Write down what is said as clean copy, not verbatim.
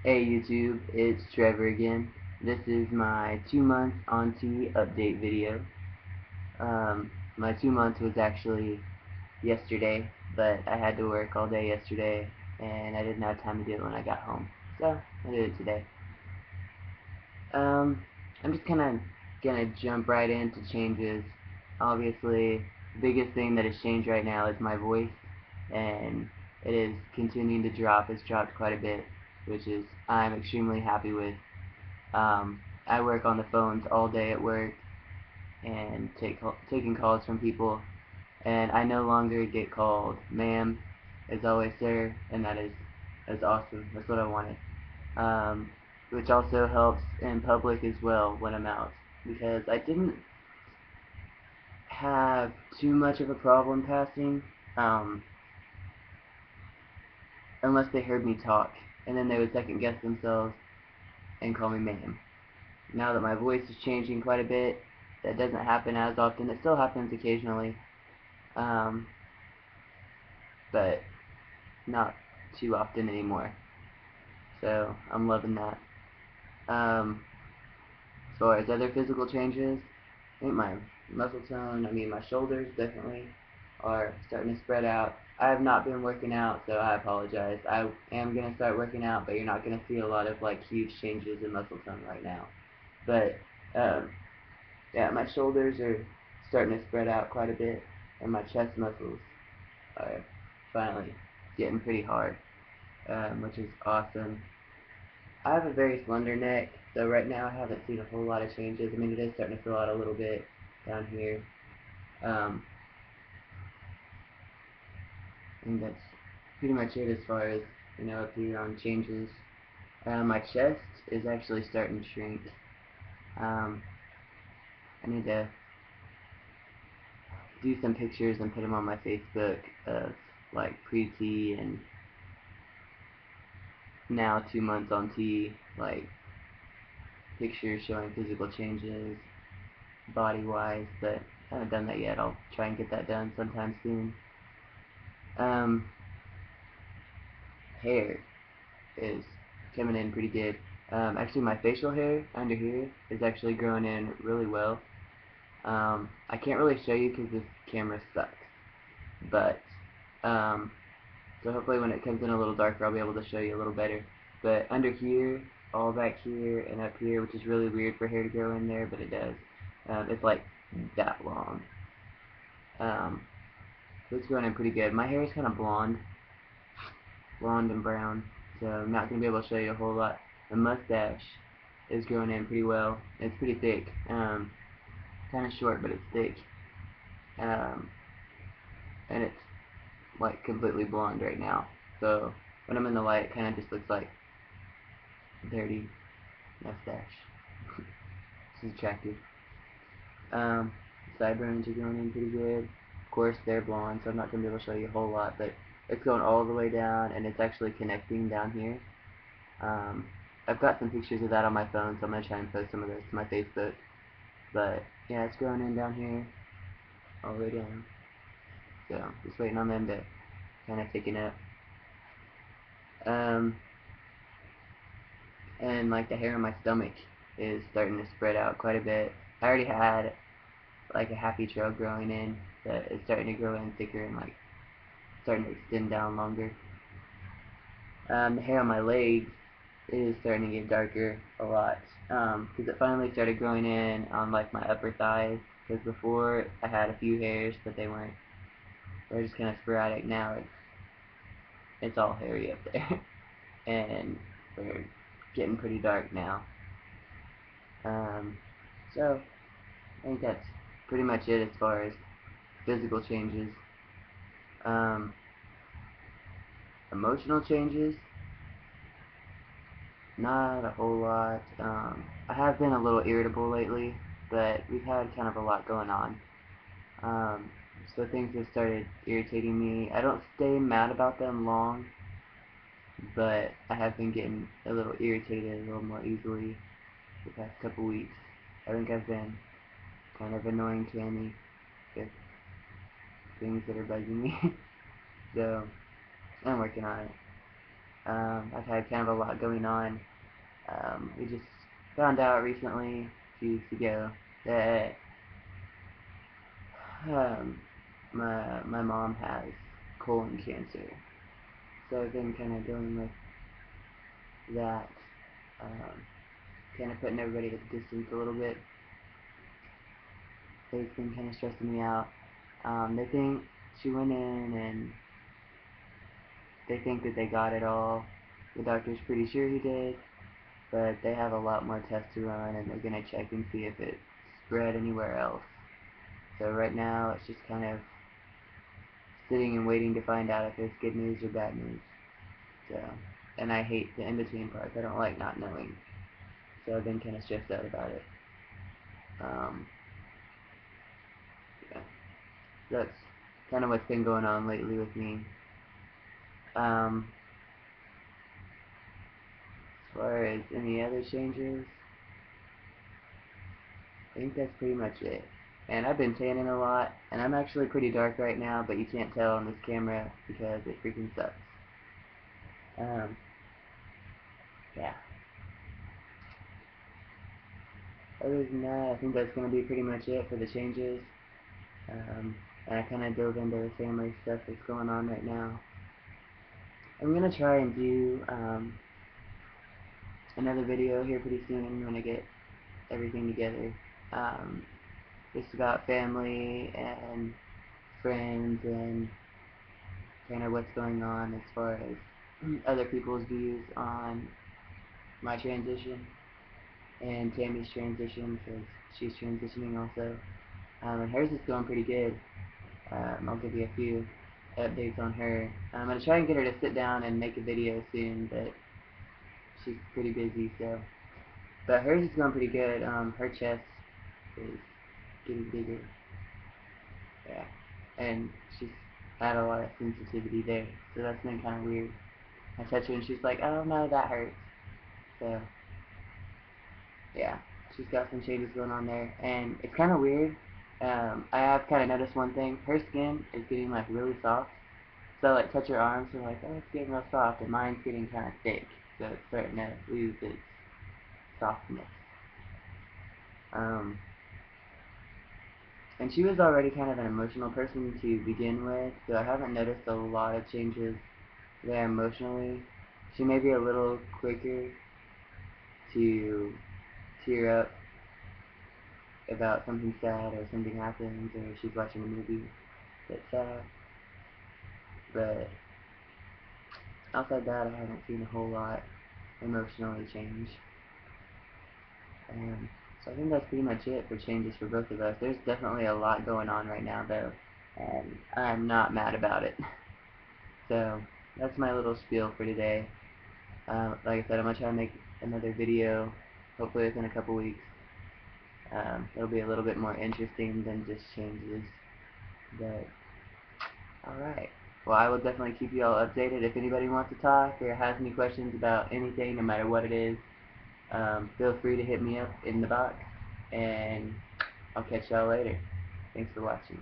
Hey YouTube, it's Trevor again. This is my 2 months on T update video. My 2 months was actually yesterday, but I had to work all day yesterday and I didn't have time to do it when I got home. So, I did it today. I'm just kinda gonna jump right into changes. Obviously, the biggest thing that has changed right now is my voice, and it is continuing to drop. It's dropped quite a bit, which is I'm extremely happy with. I work on the phones all day at work and taking calls from people, and I no longer get called ma'am. It's always sir, and that's awesome. That's what I wanted. Which also helps in public as well when I'm out, because I didn't have too much of a problem passing, um, unless they heard me talk, and then they would second guess themselves and call me ma'am. Now that my voice is changing quite a bit, that doesn't happen as often. It still happens occasionally, um, but not too often anymore. So I'm loving that. As far as other physical changes, I think my muscle tone, my shoulders definitely are starting to spread out. I have not been working out, so I apologize. I am going to start working out, but you're not going to see a lot of huge changes in muscle tone right now. But um, yeah, my shoulders are starting to spread out quite a bit, and my chest muscles are finally getting pretty hard, which is awesome. I have a very slender neck, so right now I haven't seen a whole lot of changes. It is starting to fill out a little bit down here. Um, and that's pretty much it as far as, up here on changes. My chest is actually starting to shrink. Um, I need to do some pictures and put them on my Facebook of pre-T and now 2 months on T, pictures showing physical changes body-wise, but I haven't done that yet. I'll try and get that done sometime soon. Um, Hair is coming in pretty good. Actually, my facial hair under here is actually growing in really well. I can't really show you because this camera sucks, but so hopefully when it comes in a little darker, I'll be able to show you a little better. But under here, all back here, and up here, which is really weird for hair to grow in there, but it does. It's like that long. So it's growing in pretty good. My hair is kind of blonde and brown, so I'm not going to be able to show you a whole lot. The mustache is growing in pretty well. It's pretty thick. Kind of short, but it's thick. Um, and it's completely blonde right now. So when I'm in the light, it kind of just looks like dirty mustache. This is attractive. Sideburns are growing in pretty good. Of course, they're blonde, so I'm not going to be able to show you a whole lot, but it's going all the way down, and it's actually connecting down here. I've got some pictures of that on my phone, so I'm going to try and post some of those to my Facebook. But, yeah, it's growing in down here, all the way down. So, just waiting on them to kind of thicken up. And, the hair on my stomach is starting to spread out quite a bit. I already had, a happy trail growing in, but it's starting to grow in thicker and, starting to extend down longer. The hair on my legs is starting to get darker a lot, because it finally started growing in on my upper thighs, because before I had a few hairs, but they're just kind of sporadic. Now it's all hairy up there, and they're getting pretty dark now. So I think that's pretty much it as far as physical changes. Um, Emotional changes, not a whole lot. I have been a little irritable lately, but we've had kind of a lot going on. So things have started irritating me. I don't stay mad about them long, but I have been getting a little irritated a little more easily the past couple weeks. I think I've been kind of annoying Tammy with things that are bugging me. So I'm working on it. I've had kind of a lot going on. We just found out recently, a few weeks ago, that my mom has colon cancer. So I've been kind of dealing with that, kind of putting everybody at a distance a little bit. So it's been kind of stressing me out. They think she went in and they think that they got it all. The doctor's pretty sure he did, but they have a lot more tests to run, and they're going to check and see if it spread anywhere else. So right now it's just kind of sitting and waiting to find out if it's good news or bad news. So, and I hate the in-between parts. I don't like not knowing. So I've been kind of stressed out about it. Yeah, that's kind of what's been going on lately with me. As far as any other changes, I think that's pretty much it. And I've been tanning a lot, and I'm actually pretty dark right now, but you can't tell on this camera because it freaking sucks. Yeah. Other than that, I think that's going to be pretty much it for the changes. And I kind of dove into the family stuff that's going on right now. I'm going to try and do another video here pretty soon when I get everything together. Just about family and friends and kind of what's going on as far as other people's views on my transition and Tammy's transition, because she's transitioning also. And hers is going pretty good. I'll give you a few updates on her. I'm going to try and get her to sit down and make a video soon, but she's pretty busy, so. But hers is going pretty good. Her chest is getting bigger. Yeah. And she's had a lot of sensitivity there, so that's been kind of weird. I touch her and she's like, oh no, that hurts. So, yeah, she's got some changes going on there, and it's kind of weird. I have kind of noticed one thing. Her skin is getting like really soft. So like touch her arms and like, oh, it's getting real soft, and mine's getting kind of thick, so it's starting to lose its softness. And she was already kind of an emotional person to begin with, so I haven't noticed a lot of changes there emotionally. She may be a little quicker to tear up about something sad or something happens or she's watching a movie that's sad. But outside that, I haven't seen a whole lot emotionally change. So I think that's pretty much it for changes for both of us. There's definitely a lot going on right now, though, and I'm not mad about it. So that's my little spiel for today. Like I said, I'm going to try and make another video, hopefully within a couple weeks. It'll be a little bit more interesting than just changes. But, alright. Well, I will definitely keep you all updated. If anybody wants to talk or has any questions about anything, no matter what it is, feel free to hit me up in the box, and I'll catch y'all later. Thanks for watching.